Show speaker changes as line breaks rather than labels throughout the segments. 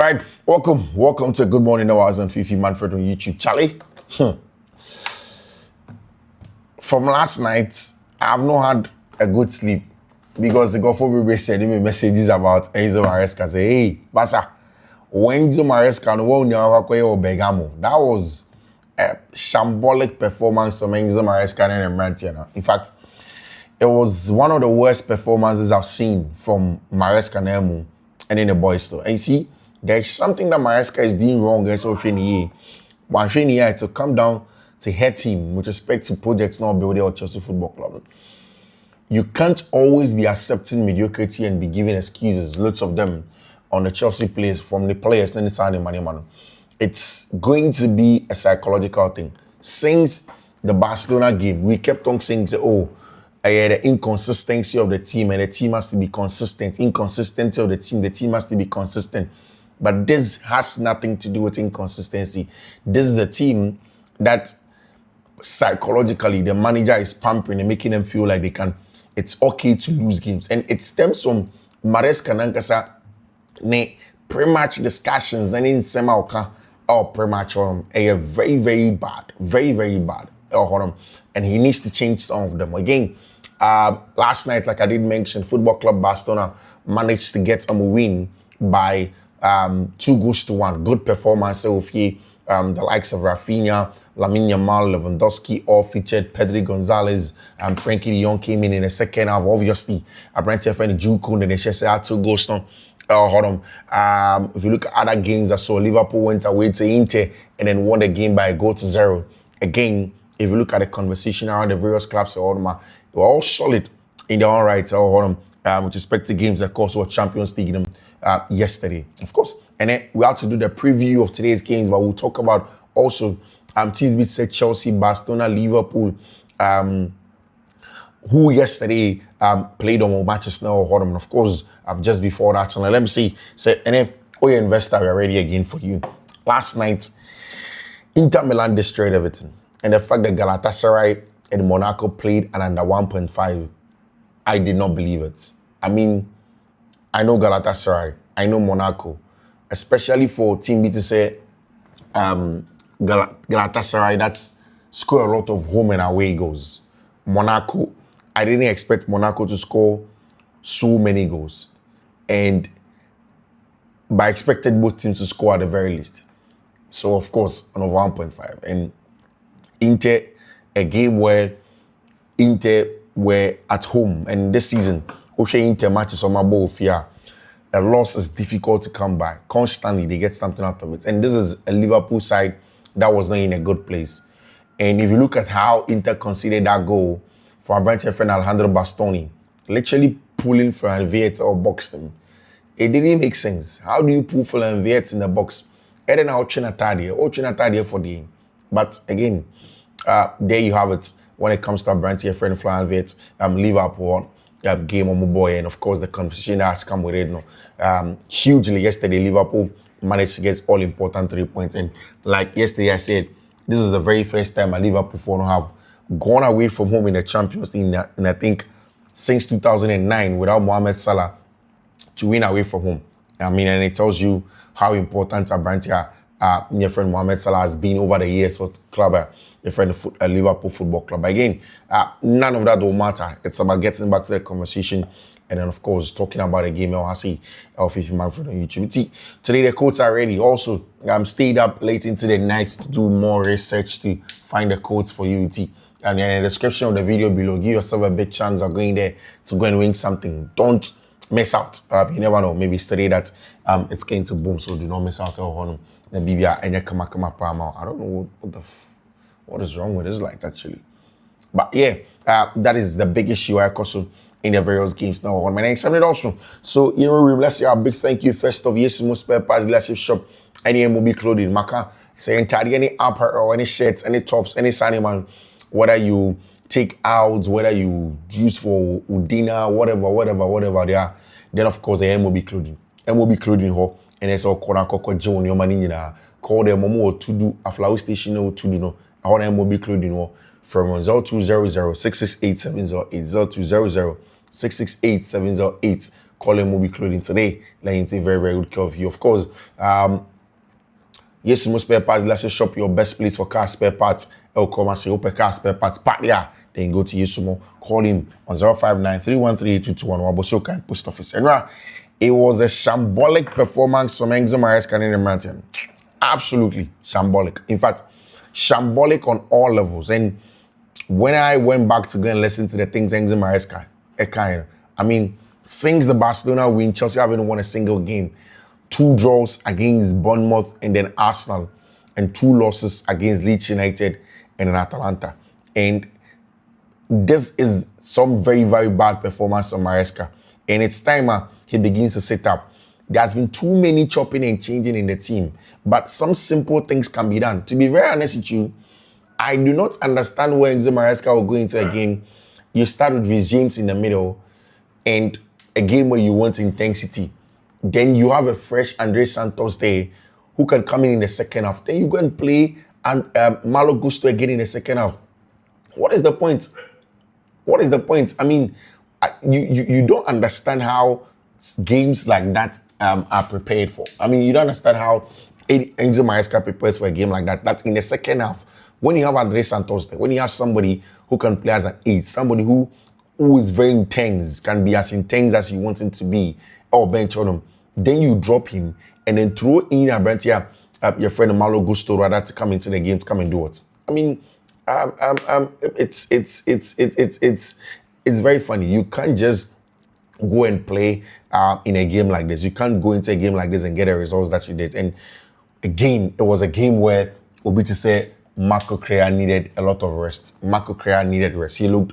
All right, welcome to Good Morning Hours on Fiifi-Manfred on YouTube. Charlie, from last night, I have not had a good sleep because the Godfather sending me messages about Enzo Maresca. Say, hey, Barca, when Enzo Maresca no Begamo, that was a shambolic performance from Enzo Maresca and Emrantiana. In fact, it was one of the worst performances I've seen from Maresca and in the boys store. And you see, there's something that Maresca is doing wrong against Osheniye. But Osheniye to come down to her team with respect to projects not building or Chelsea Football Club. You can't always be accepting mediocrity and be giving excuses, lots of them, on the Chelsea players, from the players, then the money. It's going to be a psychological thing. Since the Barcelona game, we kept on saying, the inconsistency of the team, and the team has to be consistent. Inconsistency of the team has to be consistent. But this has nothing to do with inconsistency. This is a team that psychologically the manager is pampering and making them feel like it's okay to lose games. And it stems from Maresca Nankasa pre-match discussions and in semi-oka or pre-match very, very bad. Very, very bad. And he needs to change some of them. Again, last night, like I did mention, Football Club Barcelona managed to get a win by 2-1. Good performance of the likes of Rafinha, Lamine Yamal, Lewandowski, all featured. Pedri Gonzalez, Frankie de Jong came in the second half. Obviously, Brentford friend Kounde and they had 2 goals. If you look at other games, I saw Liverpool went away to Inter and then won the game by 1-0. Again, if you look at the conversation around the various clubs, they were all solid in their own right. With respect to games, of course, were Champions League yesterday, of course. And then we have to do the preview of today's games, but we'll talk about also teams which said Chelsea, Barcelona, Liverpool, who yesterday played on matches now. And of course, just before that, so let me see. And then, investor, we're ready again for you. Last night, Inter Milan destroyed everything. And the fact that Galatasaray and Monaco played an under 1.5, I did not believe it. I mean, I know Galatasaray, I know Monaco, especially for Team B to say Galatasaray that score a lot of home and away goals. Monaco, I didn't expect Monaco to score so many goals. But I expected both teams to score at the very least. So, of course, an over 1.5. And Inter, a game where Inter were at home. And this season, Inter matches on my ball fear. A loss is difficult to come by. Constantly, they get something out of it. And this is a Liverpool side that was not in a good place. And if you look at how Inter conceded that goal for our Brentford friend Alejandro Bastoni, literally pulling for an Viet or boxed him, it didn't make sense. How do you pull for an Viet in the box? And then I'll train a for the. But again, there you have it. When it comes to Brentford friend Florian Viet, Liverpool game on my boy, and of course the conversation that has come with it. Hugely yesterday, Liverpool managed to get all important 3 points. And like yesterday, I said, this is the very first time a Liverpool fan have gone away from home in the Champions League, and I think since 2009 without Mohamed Salah to win away from home. I mean, and it tells you how important Brentford, your friend Mohamed Salah has been over the years for the club, your friend Liverpool Football Club. Again, none of that will matter. It's about getting back to the conversation and then, of course, talking about a game of Fiifi-Manfred on YouTube. Today, the codes are ready. Also, stayed up late into the night to do more research to find the codes for UT. And in the description of the video below, give yourself a big chance of going there to go and win something. Don't miss out. You never know. Maybe today that it's going to boom, so do not miss out on the BBA and I don't know what is wrong with this light actually. But yeah, that is the big issue I also in the various games now on my next segment also. So let's say a big thank you first of yes, most spare parts dealership shop, any MOB clothing, Maka, say entirely any upper or any shirts, any tops, any man, whether you take out, whether you use for dinner, whatever they are. Then of course the MOB clothing. MOB clothing ho, and it's all Koko John, your money call them Momo to do a flower station or to do no. I want MOB clothing ho from 0200 668 708 0200 668 708 Colin will be clothing today. Like, you take very, very good care of you. Of course, yes, most spare parts. Let's just shop your best place for car spare parts. El Coma say, open car spare parts. Part yeah. Then go to Yesumo. Call him on 059-313-8221. Wabosoka Post Office. And it was a shambolic performance from Enzo Maresca and Martin. Absolutely shambolic. In fact, shambolic on all levels. And when I went back to go and listen to the things Enzo Maresca, since the Barcelona win, Chelsea haven't won a single game. 2 draws against Bournemouth and then Arsenal, and 2 losses against Leeds United and then Atalanta. And this is some very, very bad performance from Maresca. And it's time he begins to sit up. There's been too many chopping and changing in the team, but some simple things can be done. To be very honest with you, I do not understand where Enzo Maresca will go into a game. You start with Reece James in the middle, and a game where you want intensity. Then you have a fresh Andre Santos there who can come in the second half. Then you go and play Malo Gusto again in the second half. What is the point? What is the point? You don't understand how games like that are prepared for. You don't understand how Enzo Maresca prepares for a game like that. That's in the second half. When you have Andre Santos there, when you have somebody who can play as an 8, somebody who is very intense, can be as intense as you want him to be, or bench on him, then you drop him and then throw in your friend Malo Gusto rather to come into the game to come and do it. It's very funny. You can't just go and play in a game like this. You can't go into a game like this and get the results that you did. And again, it was a game where Obiti said Marco Correa needed a lot of rest. Marco Correa needed rest. He looked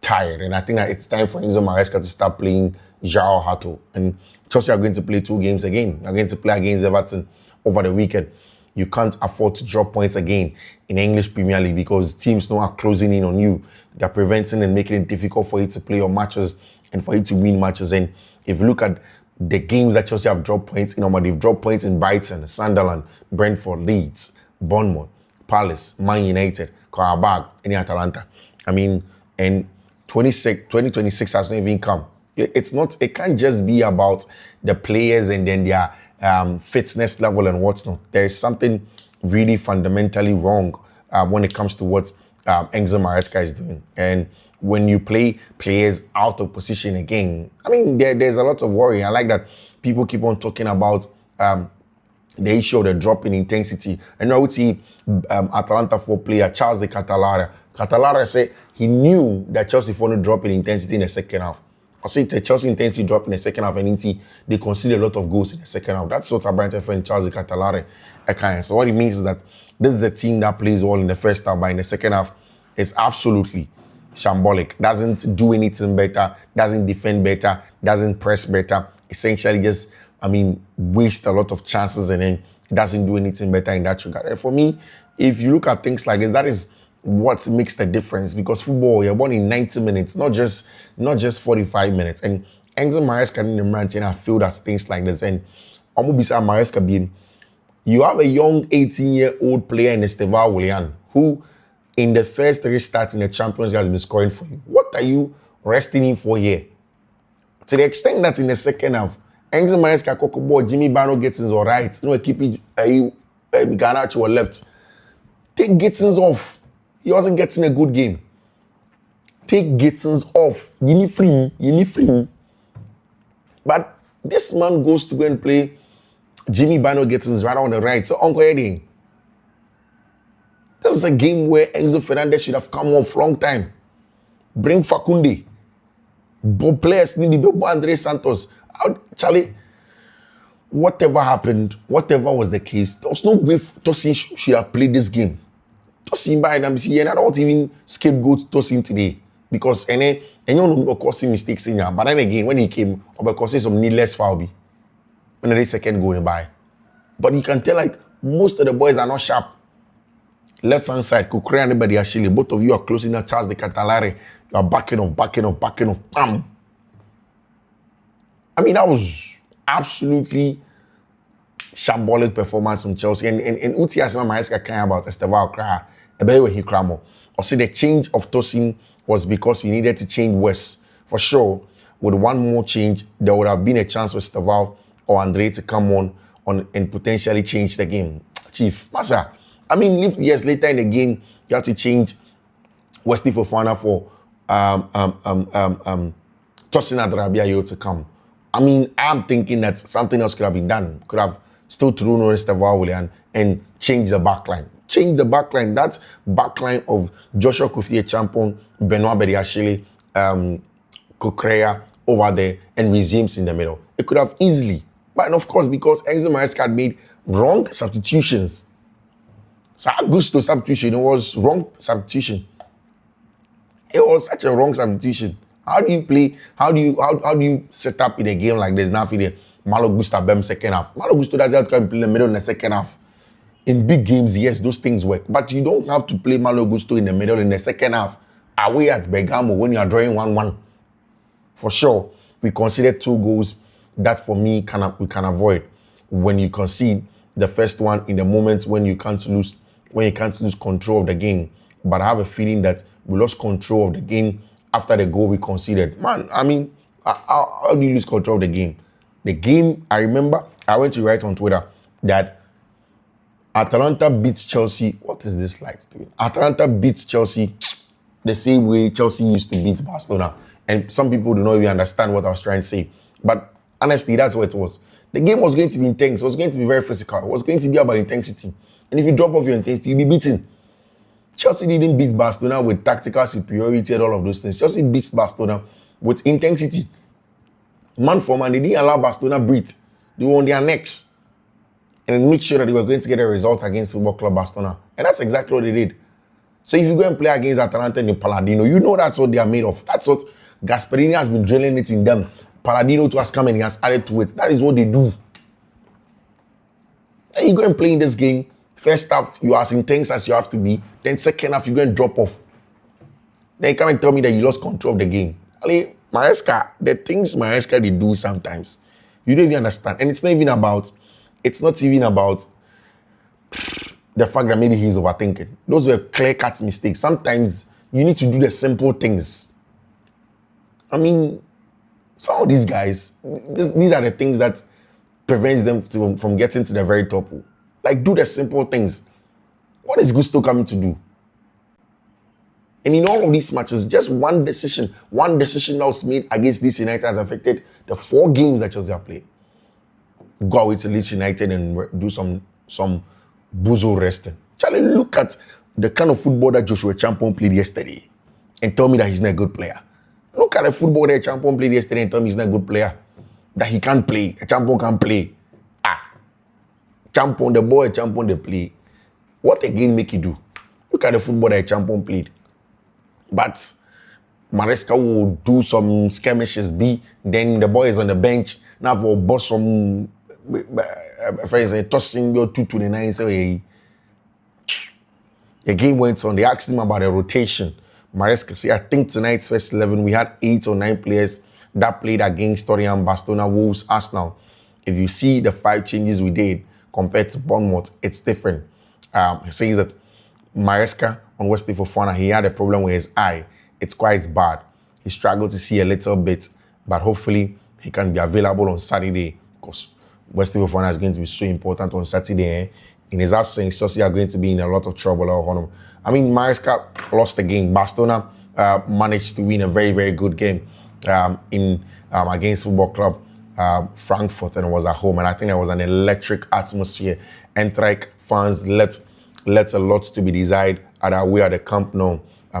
tired, and I think that it's time for Enzo Maresca to start playing João Hato. And Chelsea are going to play 2 games again. They're going to play against Everton over the weekend. You can't afford to drop points again in the English Premier League because teams now are closing in on you. They're preventing and making it difficult for you to play your matches and for you to win matches. And if you look at the games that Chelsea have dropped points in, they've dropped points in Brighton, Sunderland, Brentford, Leeds, Bournemouth, Palace, Man United, Karabag, and Atalanta. And 2026 has not even come. It can't just be about the players and then their fitness level and what's not. There is something really fundamentally wrong when it comes to what Enzo Maresca is doing. And when you play players out of position again, there's a lot of worry. I like that people keep on talking about the issue of the drop in intensity. And I would see Atalanta 4 player Charles de Catalara. Catalara said he knew that Chelsea for to drop in intensity in the second half. I say the Chelsea intensity drop in the second half, and they conceded a lot of goals in the second half. That's what our Brighton friend Charles de Catalara kind. So what it means is that this is a team that plays well in the first half, but in the second half, it's absolutely shambolic. Doesn't do anything better, doesn't defend better, doesn't press better. Essentially just, waste a lot of chances and then doesn't do anything better in that regard. And for me, if you look at things like this, that is what makes the difference, because football, you're born in 90 minutes, not just 45 minutes. And Enzo Maresca and Martin are filled at things like this. And Omubisa Maresca being, you have a young 18-year-old player in Estevao Willian who in the first 3 starts in the Champions League has been scoring for you. What are you resting him for here? To the extent that in the second half, Enzo Maresca, Kokobo, Jimmy Bano gets his all right. Keep Ghana to a left. Take Gittins off. He wasn't getting a good game. Take Gittins off. You need free. But this man goes to go and play Jimmy Bano Gittins right on the right. So Uncle Eddie, this is a game where Enzo Fernandez should have come off long time. Bring Kounde. But players need to be Andre Santos. Charlie, whatever happened, whatever was the case, there was no way Tosin should have played this game. Tosin by NBC, and I don't even scapegoat Tosin today because any no causing mistakes in here. But then again, when he came, because some needless foul be when the second goal by. But you can tell like most of the boys are not sharp. Left hand side, Kukure and anybody actually, both of you are closing up Charles de Catalare. You are backing off. Bam. That was absolutely shambolic performance from Chelsea. And Uti Asima Maresca crying about Estevao cry. When he cry more. Or say the change of Tosin was because we needed to change West for sure. with one more change, there would have been a chance for Stavao or Andre to come on and potentially change the game. Chief, Masha, I mean, if years later in the game, you have to change Wesley Fofana for Tosin Adrabia to come. I mean, I'm thinking that something else could have been done. Could have still thrown Stavao and changed the backline. Change the backline. That's backline of Joshua Kofi Champon, Benoit Bediashile, Kokrea over there, and James in the middle. It could have easily. But of course, because Enzo Maresca had made wrong substitutions. So Augusto substitution, it was wrong substitution. It was such a wrong substitution. How do you play? How do you set up in a game like this? Now for the Malo Gusto Bem second half. Malo Gusto doesn't have to come and play in the middle in the second half. In big games, yes, those things work. But you don't have to play Malo Gusto in the middle in the second half. Away at Bergamo when you are drawing 1-1. For sure, we considered 2 goals that for me we can avoid when you concede the first one in the moment when you can't lose control of the game. But I have a feeling that we lost control of the game after the goal we conceded. Man, I mean, how do you lose control of the game? The game, I remember, I went to write on Twitter that Atalanta beats Chelsea. What is this like doing? Atalanta beats Chelsea the same way Chelsea used to beat Barcelona. And some people do not even understand what I was trying to say. But honestly, that's what it was. The game was going to be intense. It was going to be very physical. It was going to be about intensity. And if you drop off your intensity, you'll be beaten. Chelsea didn't beat Barcelona with tactical superiority and all of those things. Chelsea beats Barcelona with intensity. Man for man, they didn't allow Barcelona breathe. They were on their necks. And make sure that they were going to get a result against Football Club Barcelona. And that's exactly what they did. So if you go and play against Atalanta and Palladino, you know that's what they are made of. That's what Gasperini has been drilling it in them. Palladino too has come and he has added to it. That is what they do. Then you go and play in this game. First half, you are as intense as you have to be. Then second half, you go and drop off. Then you come and tell me that you lost control of the game. Maresca, the things Maresca they do sometimes, you don't even understand. And it's not even about the fact that maybe he's overthinking. Those were clear-cut mistakes. Sometimes you need to do the simple things. I mean, some of these guys, these are the things that prevents them from getting to the very top. Like, do the simple things. What is Gusto coming to do? And in all of these matches, just one decision that was made against Leeds United has affected the 4 games that Chelsea have played. Go away to Leeds United and do some bozo resting. Charlie, look at the kind of football that Joshua Champon played yesterday and tell me that he's not a good player. Look at the football that Champon played yesterday and tell me he's not a good player. That he can't play. Champon can play. Champon, the boy Champon, they play. What again make you do? Look at the football that Champon played. But Maresca will do some skirmishes, then the boy is on the bench. Now for boss some tossing your 229. So the game went on. They asked him about the rotation. Maresca said, I think tonight's first 11, we had 8 or 9 players that played against Torreon, Barcelona, Wolves, Arsenal. If you see the 5 changes we did compared to Bournemouth, it's different. He says that Maresca on Wesley Fofana, he had a problem with his eye. It's quite bad. He struggled to see a little bit, but hopefully he can be available on Saturday because Wesley Fofana is going to be so important on Saturday. In his absence, Chelsea are going to be in a lot of trouble. I mean, Maresca lost the game. Barcelona managed to win a very, very good game against Football Club Frankfurt, and it was at home. And I think there was an electric atmosphere. Eintracht fans left a lot to be desired at our way at the Camp Nou.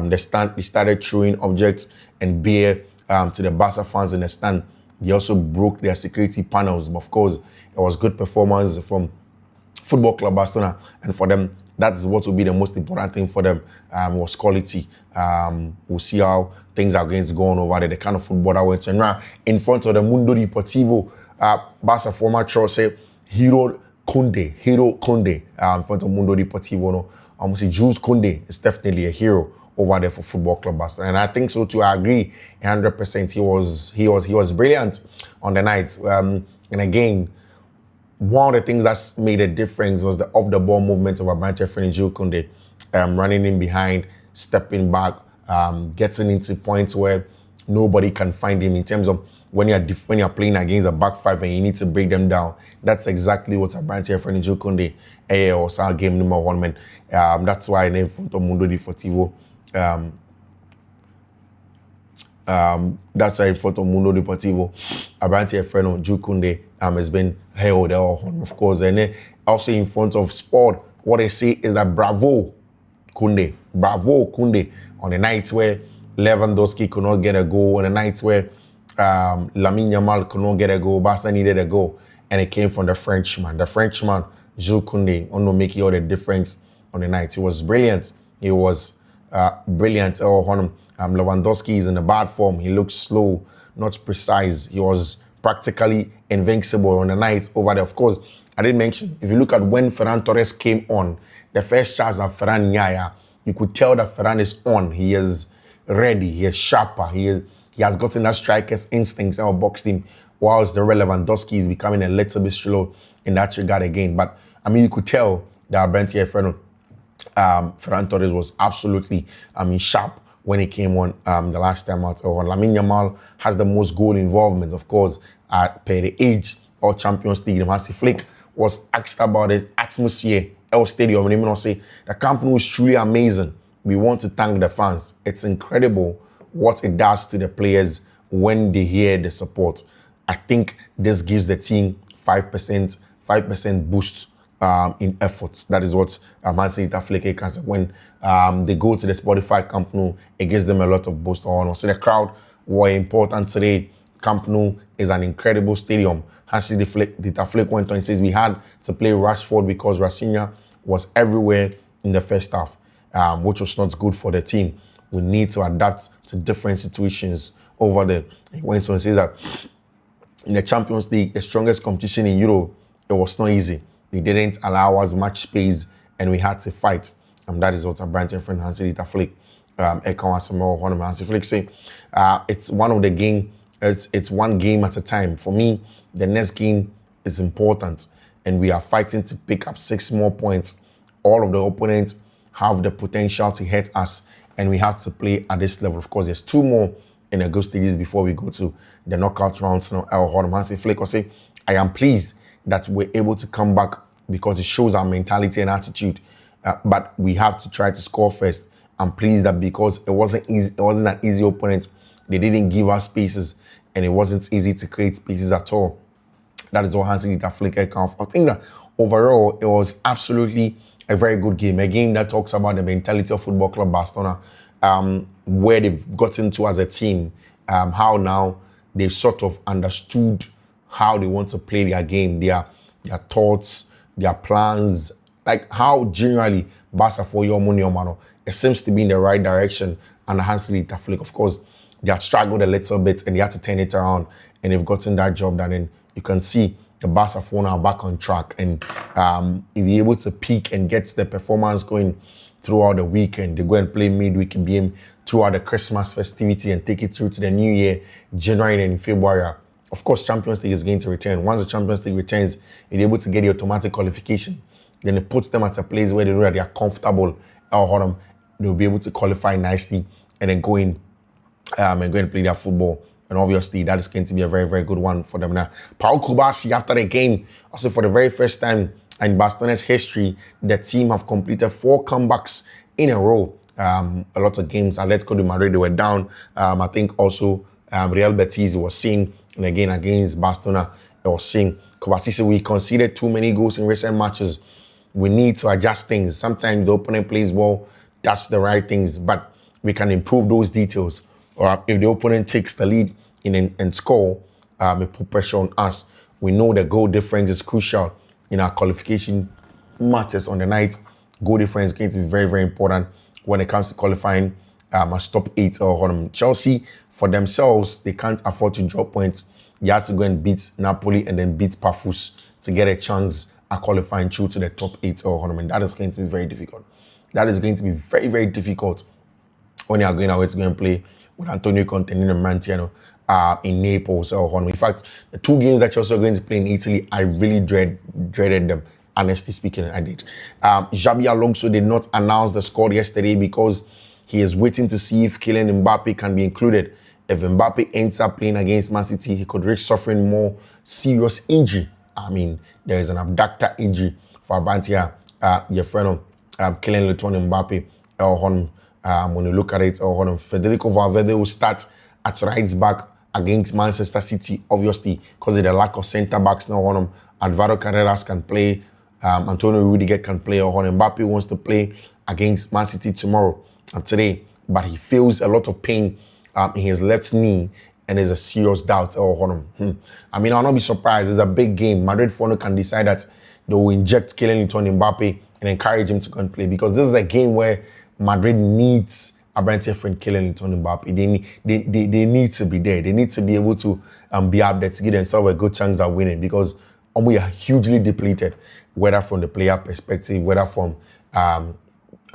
They started throwing objects and beer to the Barca fans in the stand. They also broke their security panels. But of course, it was good performance from Football Club Barcelona, and for them, that is what will be the most important thing for them, was quality. We'll see how things are going to go on over there, the kind of football that went on. Now, in front of the Mundo Deportivo, Barca former Chelsea hero Kounde, in front of Mundo Deportivo. No? Say Jules Kounde is definitely a hero over there for Football Club Barcelona, and I think so too. I agree 100%. He was brilliant on the night, and again, one of the things that's made a difference was the off-the-ball movement of our branch friend Jules Kounde, running in behind, stepping back, getting into points where nobody can find him in terms of when you're playing against a back five and you need to break them down. That's exactly what Abranteɛ friend Kounde or Sar game number 1 man. That's why I named Fonto Mundo Deportivo. That's why Fonto Mundo Deportivo. Abranteɛ friend Kounde has been held of course, and then also in front of Sport, what they say is that bravo Kounde on the night where Lewandowski could not get a goal, on the night where Lamine Yamal could not get a goal, Barca needed a goal, and it came from the Frenchman. The Frenchman, Jules Kounde, on to make all the difference on the night. He was brilliant. He was brilliant. Lewandowski is in a bad form. He looks slow, not precise. He was practically invincible on the night over there. Of course, I didn't mention, if you look at when Ferran Torres came on, the first chance of Ferran Nyaya, you could tell that Ferran is on. He is ready. He is sharper. He has gotten that striker's instincts out of box team, whilst the Lewandowski is becoming a little bit slow in that regard again. But, I mean, you could tell that Ferran Torres was absolutely, sharp when he came on the last time out. Lamine Yamal has the most goal involvement, of course, per the age of Champions League. Hansi Flick was asked about the atmosphere at stadium, and he say the Camp Nou is truly amazing. We want to thank the fans. It's incredible what it does to the players when they hear the support. I think this gives the team 5% boost in efforts. That is what Hansi Flick can say. When they go to the Spotify Camp Nou, it gives them a lot of boost on. So the crowd were important today. Camp Nou is an incredible stadium. Hansi Flick went on and says we had to play Rashford because Rafinha was everywhere in the first half, which was not good for the team. We need to adapt to different situations over there. He went on and says that in the Champions League, the strongest competition in Europe, it was not easy. They didn't allow us much space and we had to fight. That is what our branch friend Hansi Flick, Hansi Flick say. It's one of the game. It's one game at a time. For me, the next game is important, and we are fighting to pick up 6 more points. All of the opponents have the potential to hurt us, and we have to play at this level. Of course, there's 2 more in the group stages before we go to the knockout rounds. Hansi Flick will say, I am pleased that we're able to come back because it shows our mentality and attitude. But we have to try to score first. I'm pleased that because it wasn't easy, it wasn't an easy opponent. They didn't give us spaces, and it wasn't easy to create spaces at all. That is what Hansi Flick account. I think that overall, it was absolutely a very good game. A game that talks about the mentality of Football Club Barcelona, where they've gotten to as a team, how now they've sort of understood how they want to play their game, their thoughts, their plans, like how generally Barca for your money, it seems to be in the right direction. And Hansi Flick, of course, they had struggled a little bit and they had to turn it around, and they've gotten that job done. And you can see the Barca for now back on track. And if you're able to peak and get the performance going throughout the weekend, they go and play midweek game throughout the Christmas festivity and take it through to the new year, January and February. Of course, Champions League is going to return. Once the Champions League returns, you're able to get the automatic qualification. Then it puts them at a place where they know that they are comfortable. They'll be able to qualify nicely and then go in and go and play their football. And obviously, that is going to be a very, very good one for them now. Paul Kubasi, after the game, also for the very first time in Barcelona's history, the team have completed 4 comebacks in a row. A lot of games, Atletico de Madrid, they were down. I think also Real Betis was seeing, and again against Barcelona, they was seeing. Kubasi said, we conceded too many goals in recent matches. We need to adjust things. Sometimes the opponent plays well, that's the right things, but we can improve those details. Or if the opponent takes the lead and score, it put pressure on us. We know the goal difference is crucial in our qualification matches on the night. Goal difference is going to be very, very important when it comes to qualifying as top 8 or Chelsea. For themselves, they can't afford to drop points. They have to go and beat Napoli and then beat Pafus to get a chance at qualifying through to the top 8 or that is going to be very difficult. That is going to be very, very difficult when you are going away to go and play with Antonio Conte and Mantiano in Naples or in fact, the 2 games that you're also going to play in Italy, I really dreaded them. Honestly speaking, I did. Xabi Alonso did not announce the squad yesterday because he is waiting to see if Kylian Mbappe can be included if Mbappe ends up playing against Man City, he could risk suffering more serious injury. I mean, there is an abductor injury for Abantia, your friend, Kylian Mbappe, when you look at it, Federico Valverde will start at right back against Manchester City, obviously, because of the lack of centre backs now. Alvaro Carreras can play, Antonio Rudiger can play, Mbappe wants to play against Man City tomorrow and today, but he feels a lot of pain in his left knee, and there's a serious doubt. I mean, I'll not be surprised. It's a big game. Madrid can decide that they will inject Kylian Mbappe and encourage him to go and play, because this is a game where Madrid needs a brand friend Kylian Mbappe. They need to be there. They need to be able to be up there to give themselves a good chance of winning, because we are hugely depleted, whether from the player perspective, whether from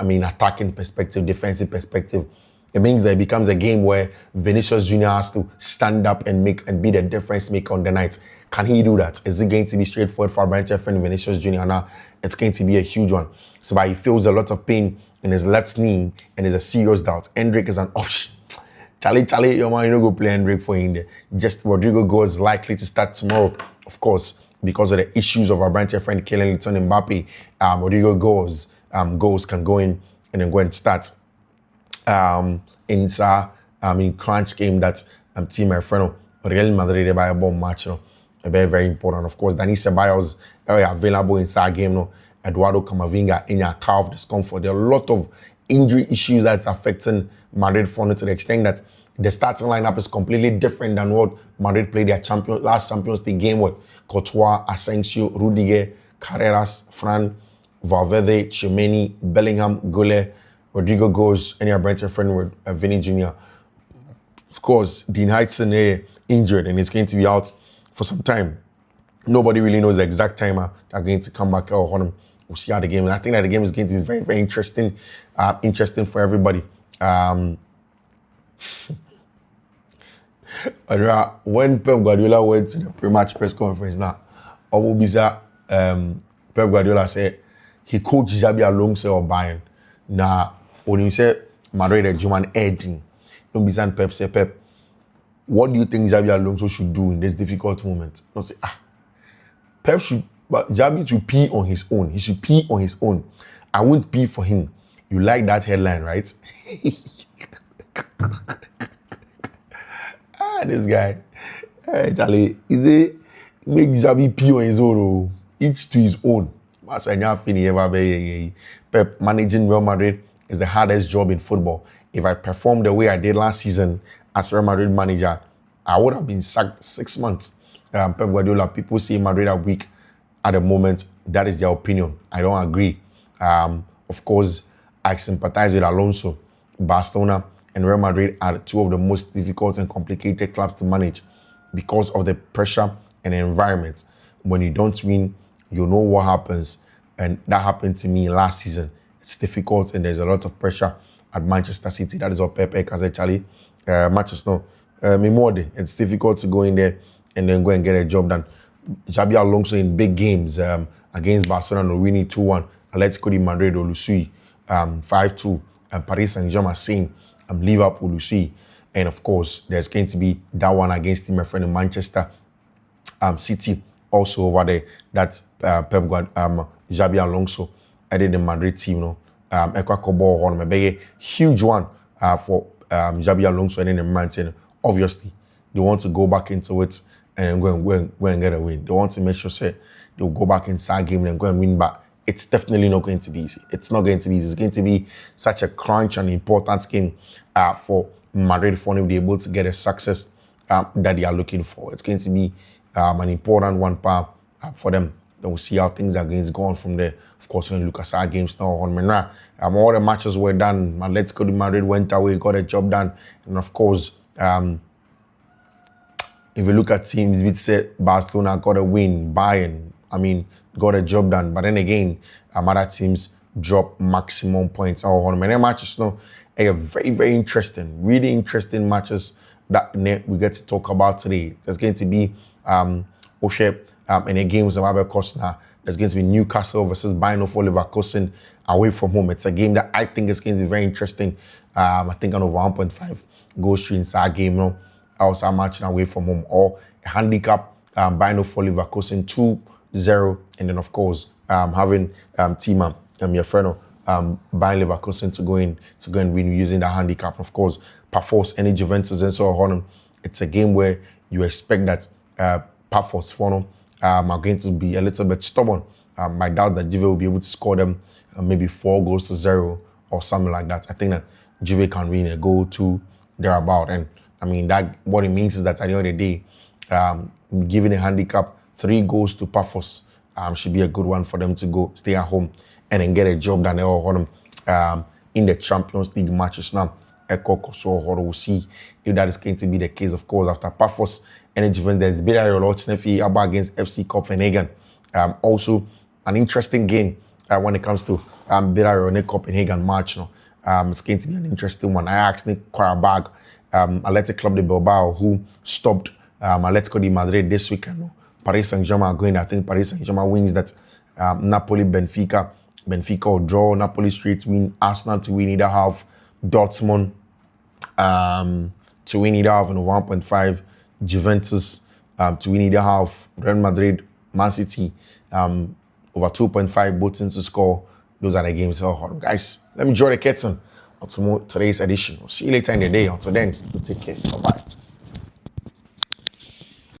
attacking perspective, defensive perspective. It means that it becomes a game where Vinicius Jr. has to stand up and be the difference maker on the night. Can he do that? Is it going to be straightforward for Brian friend Vinicius Jr.? Now, it's going to be a huge one. So, but he feels a lot of pain in his left knee, and there's a serious doubt. Hendrick is an option. Charlie, your man, you don't go play Hendrick for him there. Just Rodrigo goes likely to start tomorrow, of course, because of the issues of our brand friend Kylian Mbappe. Rodrigo goes can go in and then go and start. In crunch game that team my friend Real Madrid by a bomb match, very, very important. Of course, Dani Ceballos available inside game, Eduardo Camavinga in your calf discomfort. There are a lot of injury issues that's affecting Madrid to the extent that the starting lineup is completely different than what Madrid played their last Champions League game with. Courtois, Asensio, Rudiger, Carreras, Fran, Valverde, Tchouameni, Bellingham, Goulet, Rodrigo goes, and your Brentford friend with Vinny Jr. Of course, Dean Heitson injured and he's going to be out for some time. Nobody really knows the exact time they're going to come back. We'll see how the game. And I think that the game is going to be very, very interesting. Interesting for everybody. When Pep Guardiola went to the pre-match press conference now, Pep Guardiola said he coached Xabi Alonso or Bayern. Now, when you say Madrid is German heading, don't be saying Pep say Pep. What do you think Xabi Alonso should do in this difficult moment? Don't say Pep should, but Xabi should pee on his own. He should pee on his own. I won't pee for him. You like that headline, right? This guy. Hey, Charlie, is it make Xabi pee on his own? Each to his own. Pep managing Real Madrid is the hardest job in football. If I performed the way I did last season as Real Madrid manager, I would have been sacked 6 months. Pep Guardiola, people say Madrid are weak at the moment. That is their opinion. I don't agree. Of course, I sympathize with Alonso. Barcelona and Real Madrid are two of the most difficult and complicated clubs to manage because of the pressure and the environment. When you don't win, you know what happens. And that happened to me last season. It's difficult and there's a lot of pressure at Manchester City. That is what Pep has actually Manchester. It's difficult to go in there and then go and get a job done. Xabi Alonso in big games against Barcelona, winning 2-1. Atletico de Madrid, Olusui, 5-2. And Paris Saint-Germain, same. Liverpool, Olusui. And of course, there's going to be that one against my friend in Manchester City. Also over there, that's Xabi Alonso added the Madrid team, a huge one for Xabi Alonso and then the Man. Obviously, they want to go back into it and go and get a win. They want to make sure they'll go back inside game and go and win, but it's definitely not going to be easy. It's not going to be easy. It's going to be such a crunch and important game for Madrid for them to be able to get a success that they are looking for. It's going to be an important one for them. Then we'll see how things are going to go on from there. Of course, when you look at our games now on Menra, all the matches were done. Atletico de Madrid went away, got a job done. And of course, if you look at teams, we'd say Barcelona got a win, Bayern, got a job done. But then again, other teams drop maximum points. On many matches now, are very, very interesting, really interesting matches that we get to talk about today. There's going to be Oshe in a game with Mbappe Kostner. There's going to be Newcastle versus Bayern of Leverkusen away from home. It's a game that I think is going to be very interesting. I think an over 1.5 go straight inside game, outside matching away from home, or a handicap buying for Leverkusen 2-0, and then of course having Tima, your friend, buying Leverkusen to go and win using that handicap. Of course, perforce any Juventus and so on. It's a game where you expect that perforce are going to be a little bit stubborn. I doubt that Juve will be able to score them maybe 4-0 or something like that. I think that Juve can win a goal to thereabout. And I mean, that what it means is that at the end of the day, giving a handicap 3 goals to Paphos should be a good one for them to go stay at home and then get a job done in the Champions League matches now. So we'll see if that is going to be the case. Of course, after Paphos and Juventus, Villarreal against FC Copenhagen. Also, an interesting game when it comes to Villarreal and Copenhagen match. It's going to be an interesting one. Ajax Qarabag, Athletic Club de Bilbao, who stopped Atletico de Madrid this weekend. Paris Saint-Germain are going. I think Paris Saint-Germain wins that. Napoli, Benfica will draw. Napoli straight win. Arsenal to win either half. Dortmund to win either half in 1.5. Juventus to win either half. Real Madrid, Man City over 2.5. Both teams to score. Those are the games. Guys, let me draw the curtain on today's edition. I'll see you later in the day. Until then, take care. Bye-bye.